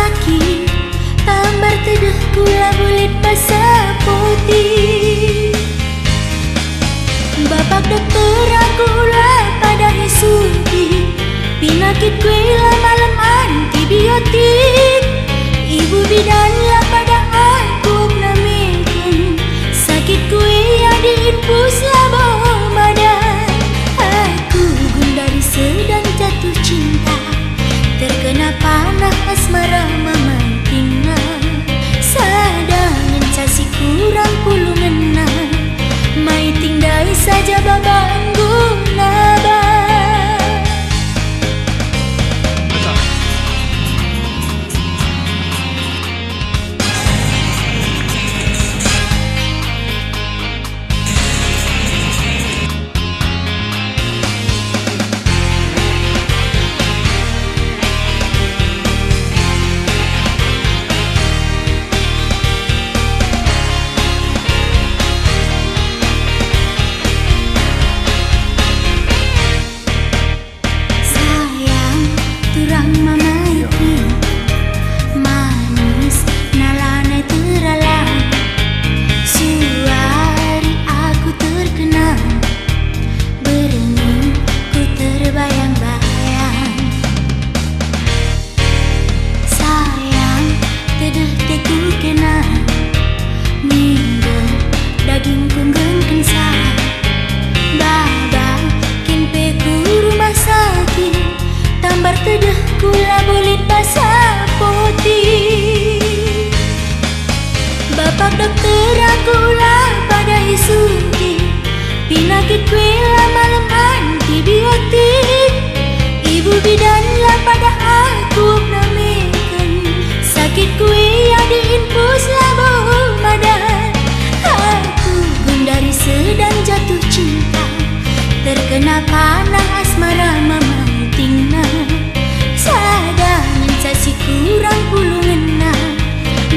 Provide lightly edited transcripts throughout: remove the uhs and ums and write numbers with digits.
sakit, tambar teduh kula bulit basa putih. Bapak dokter aku ulah pada isuti, penyakit kuila malam antibiotik. Ibu bidan lah pada aku namikan, sakit kuila diinfus lah bomadan. Aku gundari sedang jatuh cinta, terkena panah asmara memantingna. Sadangan casi kurang puluh menang, mai tingdai saja babanggu nabah. Teduh kula bulit basa putih. Bapak dokter aku ulah pada isuti, penyakit kuila malam antibiotik. Ibu bidan lah pada aku namikan, sakit kuila diinfus lah bomadan. Aku gundari sedang jatuh cinta, terkena panah asmara memantingna. Sadangan casi kurang puluh menang,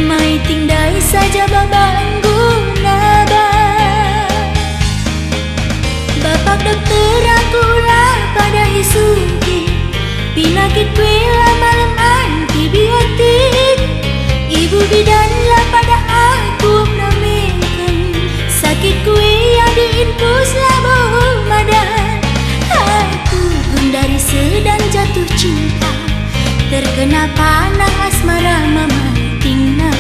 mai tingdai saja babanggu nabah. Bapak dokter aku lah pada isuti, penyakit kuila malam antibiotik. Ibu bidan lah pada aku namikan, sakit kuila diinfus lah bomadan. Aku gundari sedang jatuh cinta, terkena panah asmara memantingna.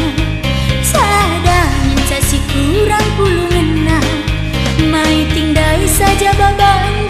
Sadangan casi kurang puluh menang, mai tingdai saja babang